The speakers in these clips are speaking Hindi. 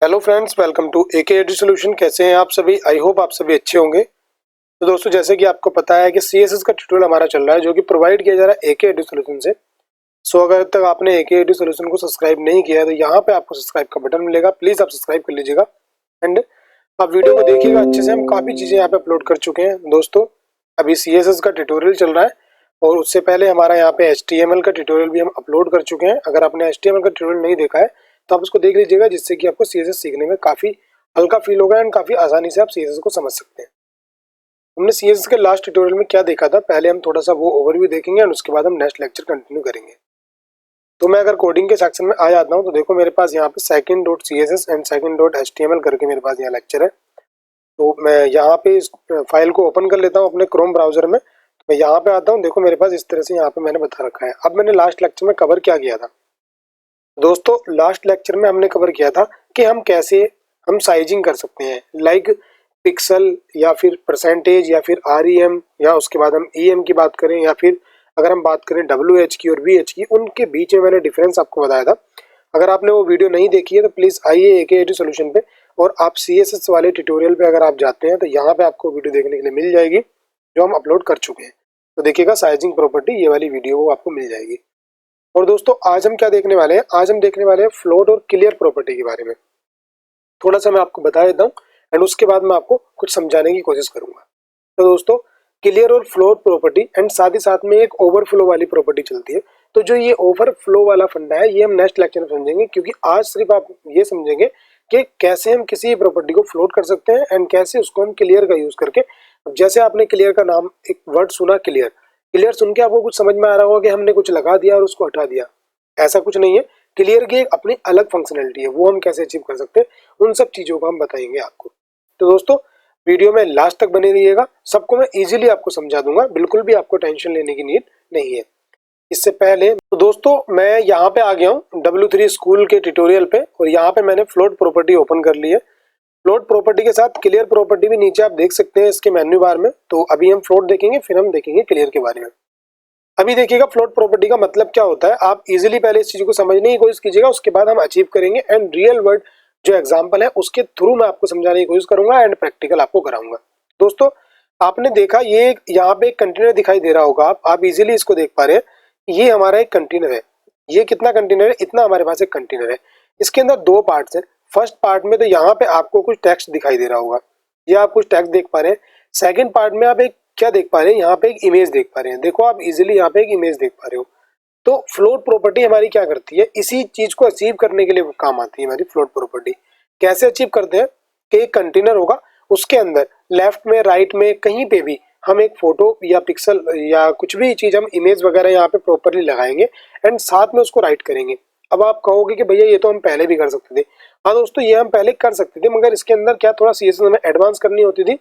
Hello friends, welcome to AK edu solution. कैसे हैं आप सभी? आई होप आप सभी अच्छे होंगे। तो दोस्तों, जैसे कि आपको पता है कि सीएसएस का ट्यूटोरियल हमारा चल रहा है जो कि प्रोवाइड किया जा रहा है एके एडू सॉल्यूशन से। सो अगर तक आपने एके एडू सॉल्यूशन को सब्सक्राइब नहीं किया है तो यहाँ पे आपको सब्सक्राइब का बटन मिलेगा, प्लीज आप सब्सक्राइब कर लीजिएगा एंड आप वीडियो को देखिएगा अच्छे से। हम काफी चीजें यहाँ पे अपलोड कर चुके हैं दोस्तों। अभी सीएसएस का ट्यूटोरियल चल रहा है और उससे पहले हमारा यहाँ पे HTML का ट्यूटोरियल भी हम अपलोड कर चुके हैं। अगर आपने HTML का ट्यूटोरियल नहीं देखा है तो आप उसको देख लीजिएगा, जिससे कि आपको सीएसएस सीखने में काफी हल्का फील होगा एंड काफी आसानी से आप सीएसएस को समझ सकते हैं। हमने सीएसएस के लास्ट ट्यूटोरियल में क्या देखा था, पहले हम थोड़ा सा वो ओवरव्यू देखेंगे और उसके बाद हम नेक्स्ट लेक्चर कंटिन्यू करेंगे। तो मैं अगर कोडिंग के सेक्शन में आ जाता हूँ तो देखो मेरे पास यहाँ पे second.css एंड second.html करके मेरे पास यहाँ लेक्चर है। तो मैं यहाँ पे इस फाइल को ओपन कर लेता हूँ अपने क्रोम ब्राउजर में। तो मैं यहाँ पे आता हूँ, देखो मेरे पास इस तरह से यहाँ पे मैंने बता रखा है। अब मैंने लास्ट लेक्चर में कवर क्या किया था दोस्तों? लास्ट लेक्चर में हमने कवर किया था कि हम कैसे हम साइजिंग कर सकते हैं, लाइक पिक्सल या फिर परसेंटेज या फिर REM, या उसके बाद हम EM की बात करें या फिर अगर हम बात करें WH की और VH की, उनके बीच में मैंने डिफरेंस आपको बताया था। अगर आपने वो वीडियो नहीं देखी है तो प्लीज़ आइए एके एडू सॉल्यूशन पे और आप CSS वाले ट्यूटोरियल पे अगर आप जाते हैं तो यहाँ पे आपको वीडियो देखने के लिए मिल जाएगी जो हम अपलोड कर चुके हैं। तो देखिएगा साइजिंग प्रॉपर्टी, ये वाली वीडियो वो आपको मिल जाएगी। और दोस्तों आज हम क्या देखने वाले हैं? आज हम देखने वाले हैं फ्लोट और क्लियर प्रॉपर्टी के बारे में। थोड़ा सा मैं आपको बता देता हूँ एंड उसके बाद मैं आपको कुछ समझाने की कोशिश करूंगा। तो दोस्तों, क्लियर और फ्लोट प्रॉपर्टी एंड साथ ही साथ में एक ओवरफ्लो वाली प्रॉपर्टी चलती है। तो जो ये ओवरफ्लो वाला फंडा है ये हम नेक्स्ट लेक्चर में समझेंगे, क्योंकि आज सिर्फ आप ये समझेंगे कि कैसे हम किसी प्रॉपर्टी को फ्लोट कर सकते हैं एंड कैसे उसको हम क्लियर का यूज करके। अब जैसे आपने क्लियर का नाम, एक वर्ड सुना क्लियर, क्लियर सुन के आपको कुछ समझ में आ रहा होगा कि हमने कुछ लगा दिया और उसको हटा दिया। ऐसा कुछ नहीं है। क्लियर की एक अपनी अलग फंक्शनैलिटी है, वो हम कैसे अचीव कर सकते हैं उन सब चीजों को हम बताएंगे आपको। तो दोस्तों वीडियो में लास्ट तक बने रहिएगा, सबको मैं इजीली आपको समझा दूंगा, बिल्कुल भी आपको टेंशन लेने की नीड नहीं है। इससे पहले तो दोस्तों मैं यहाँ पे आ गया हूँ W3 स्कूल के ट्यूटोरियल पे और यहाँ पे मैंने फ्लोट प्रॉपर्टी ओपन कर ली है। फ्लोट प्रॉपर्टी के साथ क्लियर प्रॉपर्टी भी नीचे आप देख सकते हैं इसके मेन्यू बार में। तो अभी हम फ्लोट देखेंगे, फिर हम देखेंगे क्लियर के बारे में। अभी देखिएगा फ्लोट प्रॉपर्टी का मतलब क्या होता है। आप इजीली पहले इस चीज को समझने की कोशिश कीजिएगा, उसके बाद हम अचीव करेंगे एंड रियल वर्ल्ड जो एग्जांपल है उसके थ्रू मैं आपको समझाने की कोशिश करूंगा एंड प्रैक्टिकल आपको कराऊंगा। दोस्तों आपने देखा ये यहाँ पे एक कंटेनर दिखाई दे रहा होगा, आप इजीली इसको देख पा रहे हैं। ये हमारा एक कंटेनर है। ये कितना कंटेनर है? इतना हमारे पास एक कंटेनर है। इसके अंदर दो पार्ट्स है। फर्स्ट पार्ट में तो यहाँ पे आपको कुछ टेक्स्ट दिखाई दे रहा होगा, ये आप कुछ टेक्स्ट देख पा रहे हैं। सेकेंड पार्ट में आप एक क्या देख पा रहे हैं? यहाँ पे एक इमेज देख पा रहे हैं। देखो आप इजीली यहाँ पे एक इमेज देख पा रहे हो। तो फ्लोट प्रॉपर्टी हमारी क्या करती है? इसी चीज को अचीव करने के लिए वो काम आती है हमारी फ्लोट प्रॉपर्टी। कैसे अचीव करते हैं कि एक कंटेनर होगा, उसके अंदर लेफ्ट में राइट में कहीं पे भी हम एक फोटो या पिक्सल या कुछ भी चीज हम इमेज वगैरह यहाँ पे प्रॉपरली लगाएंगे एंड साथ में उसको राइट करेंगे। अब आप कहोगे कि भैया ये तो हम पहले भी कर सकते थे। हाँ दोस्तों, ये हम पहले कर सकते थे, मगर इसके अंदर क्या थोड़ा सीएसएस में एडवांस करनी होती थी।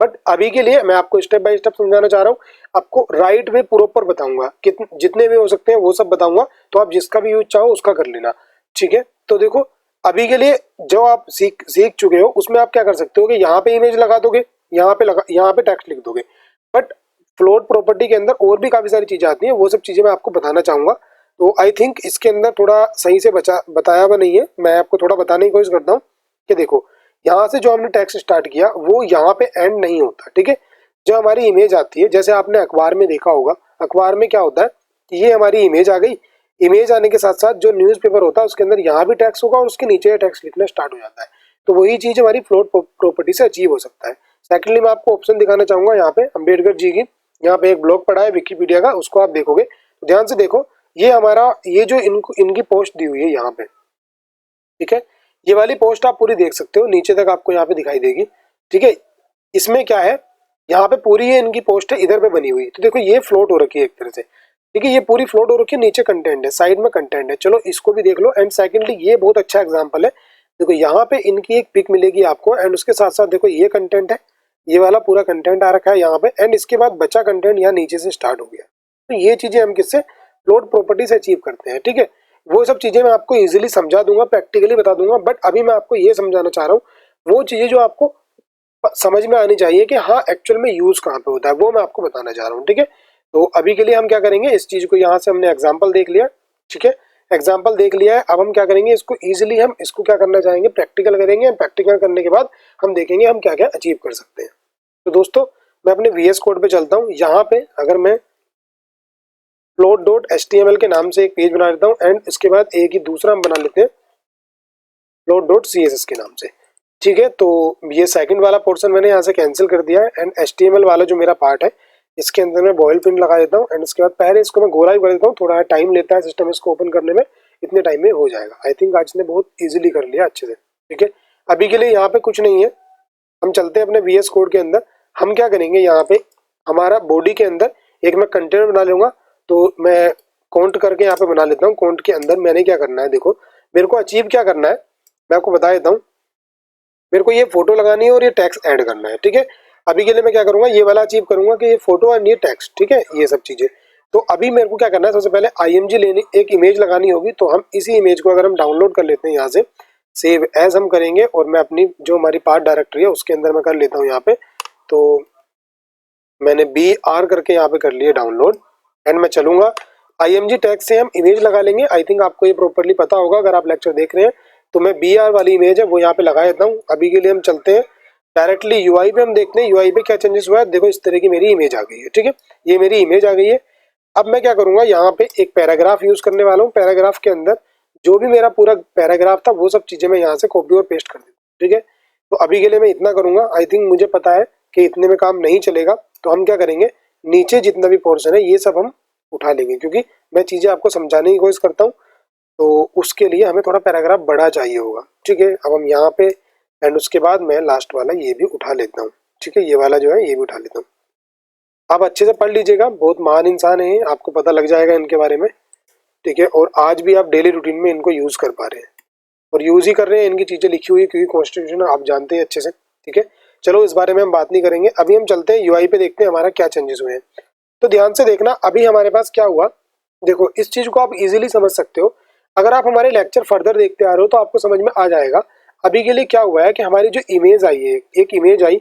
बट अभी के लिए मैं आपको स्टेप बाय स्टेप समझाना चाह रहा हूँ। आपको राइट वे प्रॉपर बताऊंगा, जितने भी हो सकते हैं वो सब बताऊंगा। तो आप जिसका भी यूज चाहो उसका कर लेना, ठीक है? तो देखो अभी के लिए जो आप सीख चुके हो उसमें आप क्या कर सकते हो कि यहाँ पे इमेज लगा दोगे, यहाँ पे टेक्स्ट लिख दोगे। बट फ्लोट प्रॉपर्टी के अंदर और भी काफी सारी चीजें आती हैं, वो सब चीजें मैं आपको बताना चाहूंगा। तो आई थिंक इसके अंदर थोड़ा सही से बताया हुआ नहीं है। मैं आपको थोड़ा बताने की कोशिश करता हूँ कि देखो यहाँ से जो हमने टेक्स्ट स्टार्ट किया वो यहाँ पे एंड नहीं होता, ठीक है? जो हमारी इमेज आती है, जैसे आपने अखबार में देखा होगा, अखबार में क्या होता है कि ये हमारी इमेज आ गई। इमेज आने के साथ साथ जो न्यूज़पेपर होता है उसके अंदर यहाँ भी टेक्स्ट होगा और उसके नीचे टेक्स्ट लिखना स्टार्ट हो जाता है। तो वही चीज हमारी फ्लोट प्रॉपर्टी से अचीव हो सकता है। सेकेंडली मैं आपको ऑप्शन दिखाना चाहूंगा यहाँ पे अम्बेडकर जी की, यहाँ पे एक ब्लॉग पड़ा है विकिपीडिया का, उसको आप देखोगे तो ध्यान से देखो। ये हमारा ये जो इनकी पोस्ट दी हुई है यहाँ पे, ठीक है? ये वाली पोस्ट आप पूरी देख सकते हो, नीचे तक आपको यहाँ पे दिखाई देगी, ठीक है? इसमें क्या है, यहाँ पे पूरी ये इनकी पोस्ट है इधर पे बनी हुई। तो देखो ये फ्लोट हो रखी है एक तरह से, ठीक है? ये पूरी फ्लोट हो रखी है, नीचे कंटेंट है, साइड में कंटेंट है। चलो इसको भी देख लो। एंड सेकेंडली ये बहुत अच्छा एग्जाम्पल है। देखो यहाँ पे इनकी एक पिक मिलेगी आपको एंड उसके साथ साथ देखो ये कंटेंट है, ये वाला पूरा कंटेंट आ रखा है यहाँ पे एंड इसके बाद बचा कंटेंट यहाँ नीचे से स्टार्ट हो गया। तो ये चीजें हम किससे? फ्लोट प्रॉपर्टी से अचीव करते हैं, ठीक है? वो सब चीजें मैं आपको इजीली समझा दूंगा, प्रैक्टिकली बता दूंगा। बट अभी मैं आपको ये समझाना चाह रहा हूँ वो चीजें जो आपको समझ में आनी चाहिए कि हाँ एक्चुअल में यूज कहाँ पे होता है, वो मैं आपको बताना चाह रहा हूँ, ठीक है? तो अभी के लिए हम क्या करेंगे, इस चीज को यहाँ से हमने एग्जाम्पल देख लिया, ठीक है? एग्जाम्पल देख लिया है, अब हम क्या करेंगे, इसको ईजिली हम इसको क्या करना चाहेंगे, प्रैक्टिकल करेंगे। प्रैक्टिकल करने के बाद हम देखेंगे हम क्या क्या अचीव कर सकते हैं। तो दोस्तों मैं अपने VS कोड पे चलता हूँ। यहाँ पे अगर मैं float.html के नाम से एक पेज बना लेता हूँ एंड इसके बाद एक ही दूसरा हम बना लेते हैं float.css के नाम से, ठीक है। तो ये सेकंड वाला पोर्शन मैंने यहाँ से कैंसिल कर दिया है एंड HTML वाला जो मेरा पार्ट है इसके अंदर मैं बॉयल प्रिंट लगा देता हूँ एंड इसके बाद पहले इसको मैं गोला ही कर देता हूँ। थोड़ा टाइम लेता है सिस्टम इसको ओपन करने में, इतने टाइम में हो जाएगा। आई थिंक आज ने बहुत ईजिली कर लिया अच्छे से, ठीक है। अभी के लिए यहाँ पे कुछ नहीं है, हम चलते हैं अपने VS कोड के अंदर। हम क्या करेंगे, यहाँ पे हमारा बॉडी के अंदर एक मैं कंटेनर बना लूंगा। तो मैं काउंट करके यहाँ पे बना लेता हूँ। काउंट के अंदर मैंने क्या करना है, देखो मेरे को अचीव क्या करना है मैं आपको बता देता हूँ। मेरे को ये फोटो लगानी है और ये टेक्स्ट ऐड करना है, ठीक है। अभी के लिए मैं क्या करूंगा, ये वाला अचीव करूंगा कि ये फोटो और ये टेक्स्ट, ठीक है, ये सब चीजें। तो अभी मेरे को क्या करना है, सबसे पहले IMG लेनी, एक इमेज लगानी होगी। तो हम इसी इमेज को अगर हम डाउनलोड कर लेते हैं यहाँ से, सेव एज हम करेंगे और मैं अपनी जो हमारी पार्ट डायरेक्टरी है उसके अंदर मैं कर लेता हूँ यहाँ पे। तो मैंने BR करके यहाँ पे कर लिया डाउनलोड एंड मैं चलूंगा IMG टैग से हम इमेज लगा लेंगे। आई थिंक आपको ये प्रॉपरली पता होगा अगर आप लेक्चर देख रहे हैं। तो मैं BR वाली इमेज है वो यहाँ पे लगा देता हूँ। अभी के लिए हम चलते हैं डायरेक्टली UI पे, हम देखते हैं UI पे क्या चेंजेस हुआ है। देखो इस तरह की मेरी इमेज आ गई है, ठीक है, ये मेरी इमेज आ गई है। अब मैं क्या करूंगा, यहाँ पे एक पैराग्राफ यूज करने वाला हूँ। पैराग्राफ के अंदर जो भी मेरा पूरा पैराग्राफ था वो सब चीजें मैं यहाँ से कॉपी और पेस्ट कर देता हूँ, ठीक है। तो अभी के लिए मैं इतना करूंगा। आई थिंक मुझे पता है कि इतने में काम नहीं चलेगा, तो हम क्या करेंगे, नीचे जितना भी पोर्शन है ये सब हम उठा लेंगे, क्योंकि मैं चीजें आपको समझाने की कोशिश करता हूँ। तो उसके लिए हमें थोड़ा पैराग्राफ बड़ा चाहिए होगा, ठीक है। अब हम यहाँ पे एंड उसके बाद मैं लास्ट वाला ये भी उठा लेता हूँ, ठीक है, ये वाला जो है ये भी उठा लेता हूँ। आप अच्छे से पढ़ लीजिएगा, बहुत महान इंसान है, आपको पता लग जाएगा इनके बारे में, ठीक है। और आज भी आप डेली रूटीन में इनको यूज कर पा रहे हैं और यूज ही कर रहे हैं, इनकी चीजें लिखी हुई, क्योंकि कॉन्स्टिट्यूशन आप जानते हैं अच्छे से, ठीक है। चलो इस बारे में हम बात नहीं करेंगे। अभी हम चलते हैं UI पे, देखते हैं हमारा क्या चेंजेस हुए हैं। तो ध्यान से देखना अभी हमारे पास क्या हुआ। देखो इस चीज को आप इजीली समझ सकते हो, अगर आप हमारे लेक्चर फर्दर देखते आ रहे हो तो आपको समझ में आ जाएगा। अभी के लिए क्या हुआ है कि हमारी जो इमेज आई है, एक इमेज आई,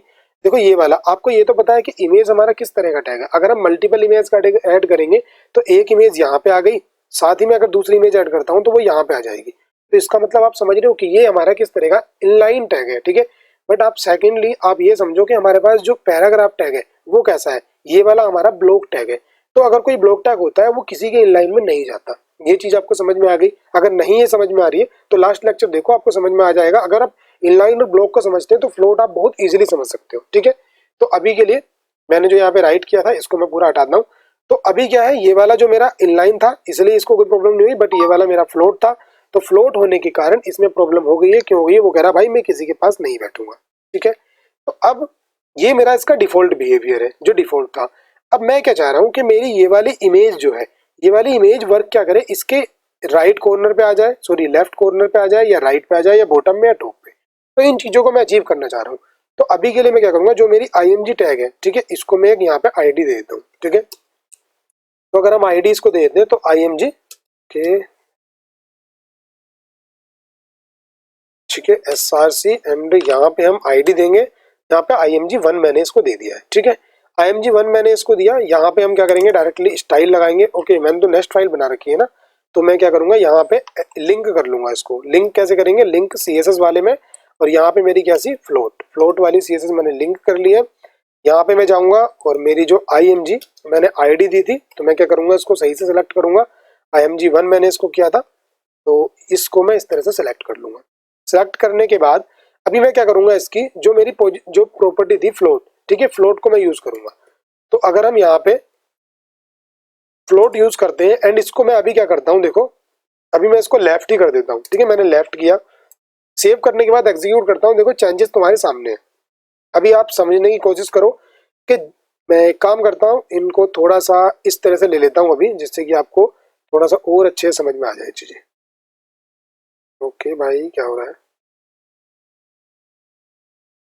देखो ये वाला, आपको ये तो पता है कि इमेज हमारा किस तरह का टैग है। अगर हम मल्टीपल इमेज का ऐड करेंगे तो एक इमेज यहाँ पे आ गई, साथ ही में अगर दूसरी इमेज ऐड करता हूँ तो वो यहाँ पे आ जाएगी। तो इसका मतलब आप समझ रहे हो कि ये हमारा किस तरह का इनलाइन टैग है, ठीक है। बट आप सेकेंडली आप ये समझो कि हमारे पास जो पैराग्राफ टैग है वो कैसा है, ये वाला हमारा ब्लॉक टैग है। तो अगर कोई ब्लॉक टैग होता है वो किसी के इनलाइन में नहीं जाता। ये चीज आपको समझ में आ गई। अगर नहीं ये समझ में आ रही है तो लास्ट लेक्चर देखो, आपको समझ में आ जाएगा। अगर आप इनलाइन और ब्लॉक को समझते हैं तो फ्लोट आप बहुत इजीली समझ सकते हो, ठीक है। तो अभी के लिए मैंने जो यहाँ पे राइट किया था इसको मैं पूरा हटाता हूँ। तो अभी क्या है, ये वाला जो मेरा इनलाइन था इसलिए इसको कोई प्रॉब्लम नहीं हुई, बट ये वाला मेरा फ्लोट था। तो फ्लोट होने के कारण इसमें प्रॉब्लम हो गई है। क्यों हो गई है, वो कह रहा भाई मैं किसी के पास नहीं बैठूंगा, ठीक है। तो अब ये मेरा इसका डिफॉल्ट बिहेवियर है जो डिफॉल्ट था। अब मैं क्या चाह रहा हूँ कि मेरी ये वाली इमेज जो है, ये वाली इमेज वर्क क्या करे, इसके राइट कॉर्नर पे आ जाए, सॉरी लेफ्ट कॉर्नर पे आ जाए, या राइट पे आ जाए, या बॉटम में, या टॉप पे। तो इन चीजों को मैं अचीव करना चाह रहा हूँ। तो अभी के लिए मैं क्या करूंगा, जो मेरी IMG टैग है, ठीक है, इसको मैं एक यहाँ पे ID दे देता हूँ, ठीक है। तो अगर हम ID इसको दे देते हैं तो IMG के, ठीक है, SRCMD, यहाँ पे हम ID देंगे। यहाँ पे IMG1 मैंने इसको दे दिया है, ठीक है। IMG1 मैंने इसको दिया। यहाँ पे हम क्या करेंगे, डायरेक्टली स्टाइल लगाएंगे। ओके, मैंने तो नेक्स्ट फाइल बना रखी है ना, तो मैं क्या करूंगा, यहाँ पे लिंक कर लूंगा इसको। लिंक कैसे करेंगे, लिंक CSS वाले में, और यहाँ पे मेरी क्या सी फ्लोट वाली CSS मैंने लिंक कर ली है। यहाँ पे मैं जाऊंगा और मेरी जो IMG मैंने ID दी थी, तो मैं क्या करूंगा, इसको सही से सिलेक्ट करूंगा। IMG1 मैंने इसको किया था, तो इसको मैं इस तरह से सिलेक्ट कर लूंगा। सिलेक्ट करने के बाद अभी मैं क्या करूंगा, इसकी जो मेरी जो प्रॉपर्टी थी फ्लोट, ठीक है, फ्लोट को मैं यूज करूंगा। तो अगर हम यहाँ पे फ्लोट यूज करते हैं एंड इसको मैं अभी क्या करता हूँ, देखो अभी मैं इसको लेफ्ट ही कर देता हूँ, ठीक है। मैंने लेफ्ट किया, सेव करने के बाद एग्जीक्यूट करता हूँ। देखो चेंजेस तुम्हारे सामने है। अभी आप समझने की कोशिश करो कि मैं एक काम करता हूँ, इनको थोड़ा सा इस तरह से ले लेता हूँ अभी, जिससे कि आपको थोड़ा सा और अच्छे से समझ में आ जाए चीजें। ओके भाई, क्या हो रहा है।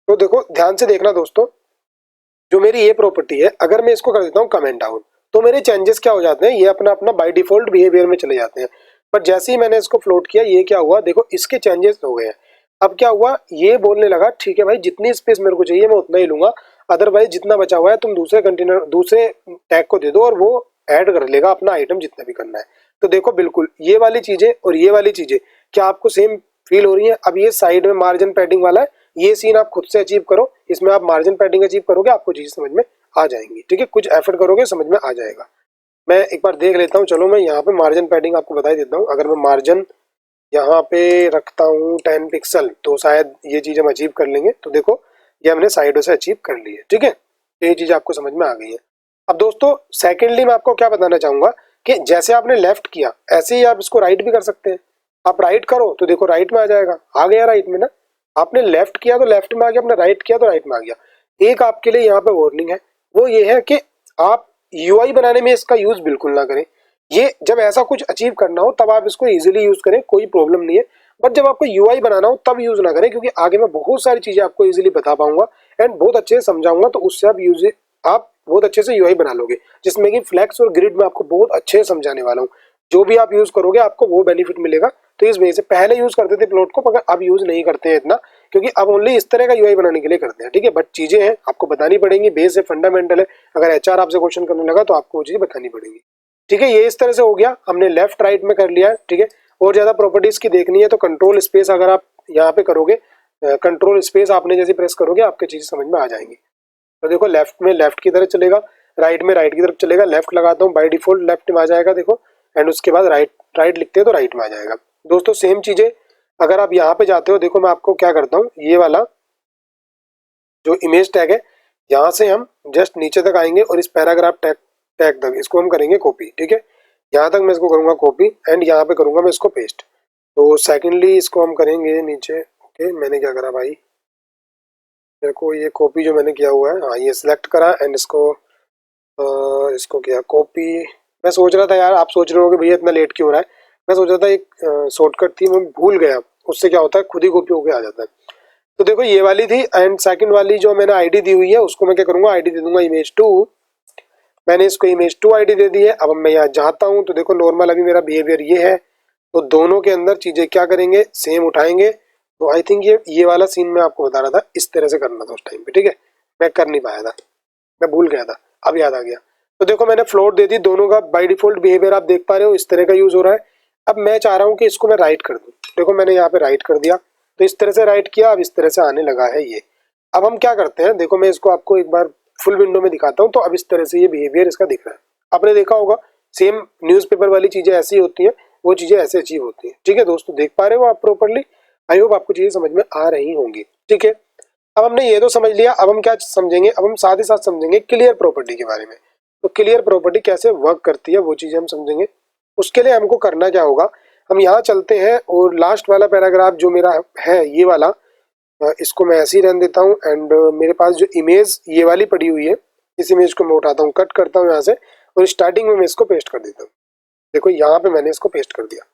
तो देखो ध्यान से देखना दोस्तों, जो मेरी ये प्रॉपर्टी है, अगर मैं इसको कर देता हूँ कमेंट डाउन, तो मेरे चेंजेस क्या हो जाते हैं, ये अपना अपना बाय डिफॉल्ट बिहेवियर में चले जाते हैं। पर जैसे ही मैंने इसको फ्लोट किया, ये क्या हुआ, देखो इसके चेंजेस हो गए हैं। अब क्या हुआ, ये बोलने लगा ठीक है भाई, जितनी स्पेस मेरे को चाहिए मैं उतना ही लूंगा, अदरवाइज जितना बचा हुआ है तुम दूसरे कंटेनर, दूसरे टैग को दे दो और वो ऐड कर लेगा अपना आइटम जितना भी करना है। तो देखो बिल्कुल ये वाली चीजें और ये वाली चीजें क्या आपको सेम फील हो रही है? अब ये साइड में मार्जिन पैडिंग वाला है, ये सीन आप खुद से अचीव करो, इसमें आप मार्जिन पैडिंग अचीव करोगे, आपको चीज समझ में आ जाएंगी। ठीक है, कुछ एफर्ट करोगे समझ में आ जाएगा। मैं एक बार देख लेता हूँ, चलो मैं यहाँ पे मार्जिन पैडिंग आपको बता देता हूँ। अगर मैं मार्जिन यहाँ पे रखता हूँ 10 पिक्सल तो शायद ये चीज हम अचीव कर लेंगे। तो देखो ये हमने साइडों से अचीव कर ली है। ठीक है, ये चीज आपको समझ में आ गई है। अब दोस्तों सेकेंडली मैं आपको क्या बताना चाहूंगा कि जैसे आपने लेफ्ट किया ऐसे ही आप इसको राइट भी कर सकते हैं। आप राइट करो तो देखो राइट में आ जाएगा, आ गया राइट में ना। आपने लेफ्ट किया तो लेफ्ट में आ गया, आपने राइट किया तो राइट में आ गया। एक आपके लिए यहाँ पे वार्निंग है, वो ये है कि आप यूआई बनाने में इसका यूज बिल्कुल ना करें। ये जब ऐसा कुछ अचीव करना हो तब आप इसको इजीली यूज करें, कोई प्रॉब्लम नहीं है। बट जब आपको यूआई बनाना हो तब यूज ना करें, क्योंकि आगे मैं बहुत सारी चीजें आपको इजीली बता पाऊंगा एंड बहुत अच्छे से समझाऊंगा, तो उससे आप बहुत अच्छे से यूआई बना लोगे, जिसमें कि फ्लेक्स और ग्रिड में आपको बहुत अच्छे से समझाने वाला हूँ। जो भी आप यूज करोगे आपको वो बेनिफिट मिलेगा। तो इस वजह से पहले यूज करते थे प्लॉट को, मगर अब यूज नहीं करते हैं इतना, क्योंकि अब ओनली इस तरह का यूआई बनाने के लिए करते हैं। ठीक है, बट चीजें हैं आपको बतानी पड़ेंगी, बेस है, फंडामेंटल है। अगर एचआर आपसे क्वेश्चन करने लगा तो आपको वो चीजें बतानी पड़ेंगी। ठीक है, ये इस तरह से हो गया, हमने लेफ्ट राइट में कर लिया है। ठीक है, और ज्यादा प्रॉपर्टीज की देखनी है तो कंट्रोल स्पेस अगर आप यहाँ पे करोगे, कंट्रोल स्पेस आपने जैसे प्रेस करोगे आपकी चीजें समझ में आ जाएंगी। तो देखो लेफ्ट में लेफ्ट की तरफ चलेगा, राइट में राइट की तरफ चलेगा। लेफ्ट लगाता हूँ बाय डिफॉल्ट लेफ्ट में आ जाएगा देखो, एंड उसके बाद राइट राइट लिखते हैं तो राइट में आ जाएगा। दोस्तों सेम चीजें अगर आप यहाँ पे जाते हो, देखो मैं आपको क्या करता हूँ, ये वाला जो इमेज टैग है यहाँ से हम जस्ट नीचे तक आएंगे और इस पैराग्राफ टैग टैग तक इसको हम करेंगे कॉपी। ठीक है, यहाँ तक मैं इसको करूंगा कॉपी एंड यहाँ पे करूंगा मैं इसको पेस्ट। तो सेकेंडली इसको हम करेंगे नीचे। ओके, मैंने क्या करा भाई, देखो ये कॉपी जो मैंने किया हुआ है, हाँ ये सिलेक्ट करा एंड इसको किया कॉपी। मैं सोच रहा था यार, आप सोच रहे हो कि भैया इतना लेट क्यों हो रहा है, मैं सोच रहा था एक शॉर्टकट थी मैं भूल गया, उससे क्या होता है खुद ही कॉपी होके आ जाता है। तो देखो ये वाली थी एंड सेकंड वाली जो मैंने आईडी दी हुई है उसको मैं क्या करूंगा, आईडी दे दूंगा इमेज2। मैंने इसको इमेज2 आईडी दे दी है। अब मैं यहाँ जाता हूँ तो देखो नॉर्मल अभी मेरा बिहेवियर ये है, तो दोनों के अंदर चीजें क्या करेंगे, सेम उठाएंगे। तो आई थिंक ये वाला सीन मैं आपको बता रहा था, इस तरह से करना था उस टाइम पे। ठीक है, मैं कर नहीं पाया था, मैं भूल गया था, अब याद आ गया। तो देखो मैंने फ्लोट दे दी, दोनों का बाय डिफॉल्ट बिहेवियर आप देख पा रहे हो, इस तरह का यूज हो रहा है। अब मैं चाह रहा हूँ कि इसको मैं राइट कर दूँ। देखो मैंने यहाँ पे राइट कर दिया, तो इस तरह से राइट किया, अब इस तरह से आने लगा है ये। अब हम क्या करते हैं, देखो मैं इसको आपको एक बार फुल विंडो में दिखाता हूँ। तो अब इस तरह से ये बिहेवियर इसका दिख रहा है, आपने देखा होगा सेम न्यूज़पेपर वाली चीजें ऐसी होती हैं, वो चीजें ऐसे अचीव होती हैं। ठीक है दोस्तों, देख पा रहे हो आप प्रॉपरली? आई होप आपको चीजें समझ में आ रही होंगी। ठीक है, अब हमने ये तो समझ लिया, अब हम क्या समझेंगे, अब हम साथ ही साथ समझेंगे क्लियर प्रॉपर्टी के बारे में। तो क्लियर प्रॉपर्टी कैसे वर्क करती है वो चीजें हम समझेंगे। उसके लिए हमको करना क्या होगा, हम यहाँ चलते हैं और लास्ट वाला पैराग्राफ जो मेरा है ये वाला, इसको मैं ऐसे ही रहने देता हूँ। एंड मेरे पास जो इमेज ये वाली पड़ी हुई है, इस इमेज को मैं उठाता हूँ, कट करता हूँ यहाँ से और स्टार्टिंग में मैं इसको पेस्ट कर देता हूँ। देखो यहाँ पे मैंने इसको पेस्ट कर दिया।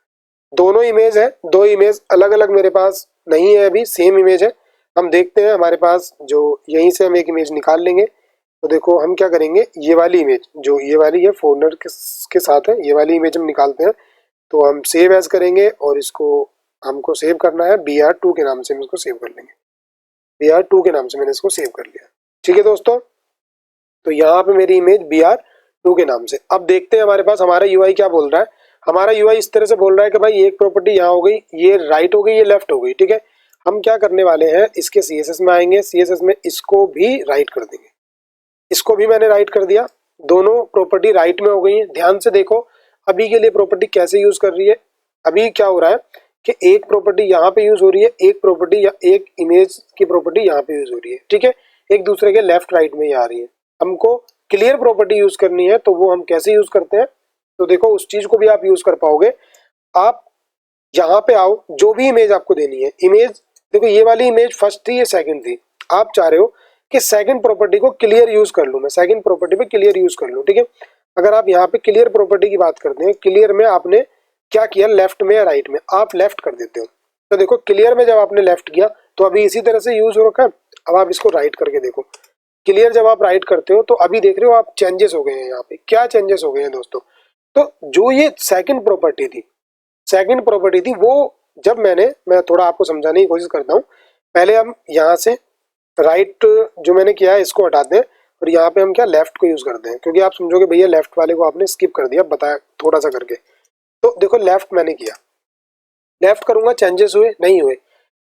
दोनों इमेज है, दो इमेज अलग अलग मेरे पास नहीं है, अभी सेम इमेज है। हम देखते हैं हमारे पास जो यहीं से हम एक इमेज निकाल लेंगे। तो देखो हम क्या करेंगे, ये वाली इमेज जो ये वाली है फोल्डर के साथ है, ये वाली इमेज हम निकालते हैं। तो हम सेव एज करेंगे और इसको हमको सेव करना है BR2 के नाम से, हम इसको सेव कर लेंगे। BR2 के नाम से मैंने इसको सेव कर लिया। ठीक है दोस्तों, तो यहाँ पे मेरी इमेज BR2 के नाम से। अब देखते हैं हमारे पास हमारा यूआई क्या बोल रहा है। हमारा यूआई इस तरह से बोल रहा है कि भाई एक प्रॉपर्टी यहाँ हो गई, ये राइट हो गई, ये लेफ्ट हो गई। ठीक है, हम क्या करने वाले हैं, इसके CSS में आएंगे, CSS में इसको भी राइट कर देंगे। इसको भी मैंने राइट कर दिया, दोनों प्रॉपर्टी राइट में हो गई है। ध्यान से देखो अभी के लिए प्रॉपर्टी कैसे यूज कर रही है। अभी क्या हो रहा है कि एक प्रॉपर्टी यहाँ पे यूज हो रही है, एक प्रॉपर्टी या एक इमेज की प्रॉपर्टी यहाँ पे यूज हो रही है। ठीक है, एक दूसरे के लेफ्ट राइट में ही आ रही है। हमको क्लियर प्रॉपर्टी यूज करनी है, तो वो हम कैसे यूज करते हैं, तो देखो उस चीज को भी आप यूज कर पाओगे। आप यहाँ पे आओ, जो भी इमेज आपको देनी है, इमेज देखो ये वाली इमेज फर्स्ट थी, ये सेकंड थी। आप चाह रहे हो कि सेकंड प्रॉपर्टी को क्लियर यूज कर लूं, मैं सेकंड प्रॉपर्टी पे क्लियर यूज कर लूं। ठीक है, अगर आप यहाँ पे क्लियर प्रॉपर्टी की बात करते हैं, क्लियर में आपने क्या किया, लेफ्ट में या राइट में आप लेफ्ट कर देते हो। तो देखो क्लियर में जब आपने लेफ्ट किया तो अभी इसी तरह से यूज हो रखा है। अब आप इसको राइट करके देखो, क्लियर जब आप राइट करते हो तो अभी देख रहे हो आप चेंजेस हो गए हैं। यहाँ पे क्या चेंजेस हो गए हैं दोस्तों, तो जो ये सेकंड प्रॉपर्टी थी वो जब मैं थोड़ा आपको समझाने की कोशिश करता हूँ। पहले हम यहाँ से राइट जो मैंने किया है इसको हटाते हैं और यहाँ पे हम क्या लेफ्ट को यूज करते हैं, क्योंकि आप समझोगे भैया लेफ्ट वाले को आपने स्किप कर दिया, बताया थोड़ा सा करके। तो देखो लेफ्ट मैंने किया, लेफ्ट करूंगा, चेंजेस हुए नहीं हुए।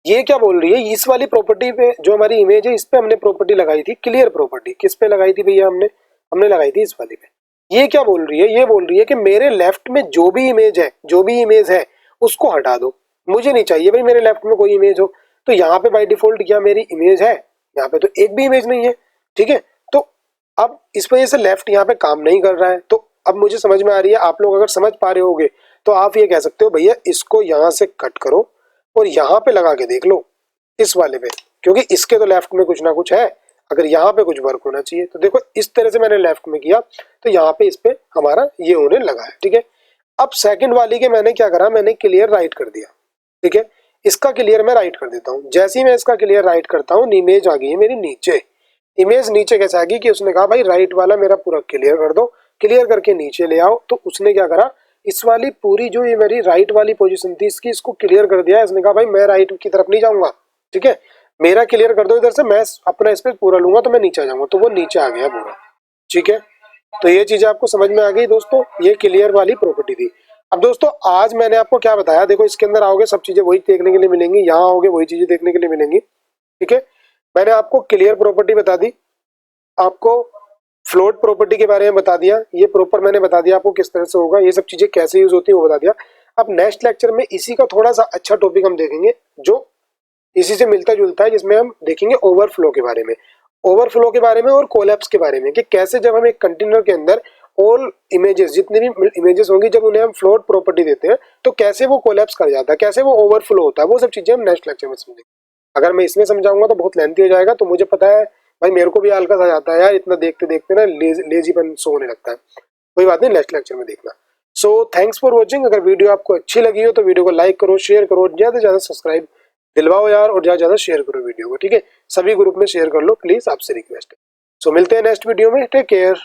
ये क्या बोल रही है, इस वाली प्रॉपर्टी पे जो हमारी इमेज है इस पे हमने प्रॉपर्टी लगाई थी क्लियर प्रॉपर्टी। किस पे लगाई थी भैया, हमने लगाई थी इस वाली पे। ये क्या बोल रही है, ये बोल रही है कि मेरे लेफ्ट में जो भी इमेज है उसको हटा दो, मुझे नहीं चाहिए भाई मेरे लेफ्ट में कोई इमेज हो। तो यहाँ पे बाय डिफॉल्ट क्या मेरी इमेज है, यहाँ पे तो एक भी इमेज नहीं है, ठीक है। तो अब इस वजह से लेफ्ट यहाँ पे काम नहीं कर रहा है। तो अब मुझे समझ में आ रही है, आप लोग अगर समझ पा रहे होगे तो आप ये कह सकते हो भैया इसको यहाँ से कट करो और यहाँ पे लगा के देख लो इस वाले पे, क्योंकि इसके तो लेफ्ट में कुछ ना कुछ है, अगर यहाँ पे कुछ वर्क होना चाहिए। तो देखो इस तरह से मैंने लेफ्ट में किया तो यहाँ पे इस पे हमारा ये होने लगा है, ठीक है। अब सेकंड वाली के मैंने क्या करा, मैंने क्लियर राइट कर दिया, ठीक है। इसका क्लियर मैं राइट कर देता हूँ। जैसे ही मैं इसका क्लियर राइट करता हूँ इमेज आ गई है मेरी नीचे। इमेज नीचे कैसे आ गई कि उसने कहा भाई राइट वाला मेरा पूरा क्लियर कर दो, क्लियर करके नीचे ले आओ। तो उसने क्या करा, इस वाली पूरी जो ये मेरी राइट वाली पोजीशन थी इसकी, इसको क्लियर कर दिया। इसने कहा भाई मैं राइट की तरफ नहीं जाऊंगा, ठीक है, मेरा क्लियर कर दो इधर से, मैं अपना स्पेस पूरा लूंगा तो मैं नीचे आ जाऊंगा। तो वो नीचे आ गया पूरा, ठीक है। तो ये चीजें आपको समझ में आ गई दोस्तों, ये क्लियर वाली प्रॉपर्टी थी। अब दोस्तों आज मैंने आपको क्या बताया, देखो इसके अंदर आओगे सब चीजें वही देखने के लिए मिलेंगी, यहाँ आओगे वही चीजें देखने के लिए मिलेंगी, ठीक है। मैंने आपको क्लियर प्रॉपर्टी बता दी, आपको फ्लोट प्रॉपर्टी के बारे में बता दिया, ये प्रॉपर मैंने बता दिया आपको किस तरह से होगा, ये सब चीजें कैसे यूज होती है वो बता दिया। अब नेक्स्ट लेक्चर में इसी का थोड़ा सा अच्छा टॉपिक हम देखेंगे जो इसी से मिलता जुलता है, जिसमें हम देखेंगे ओवरफ्लो के बारे में, ओवरफ्लो के बारे में और कोलैप्स के बारे में, कि कैसे जब हम एक कंटेनर के अंदर ऑल इमेजेस जितनी भी इमेजेस होंगी जब उन्हें हम फ्लोट प्रॉपर्टी देते हैं तो कैसे वो कोलैप्स कर जाता है, कैसे वो ओवरफ्लो होता है, वो सब चीजें हम नेक्स्ट लेक्चर में समझेंगे। अगर मैं इसमें समझाऊंगा तो बहुत लेंथी हो जाएगा, तो मुझे पता है भाई मेरे को भी आलकस आ जाता है यार, इतना देखते देखते ना लेजीपन सो होने लगता है। कोई बात नहीं, नेक्स्ट लेक्चर में देखना। So thanks for watching. अगर वीडियो आपको अच्छी लगी हो तो वीडियो को लाइक करो, शेयर करो, ज्यादा से ज्यादा सब्सक्राइब दिलवाओ यार, और ज्यादा ज्यादा शेयर करो वीडियो को, ठीक है। सभी ग्रुप में शेयर कर लो प्लीज, आपसे रिक्वेस्ट है। सो मिलते हैं नेक्स्ट वीडियो में, टेक केयर।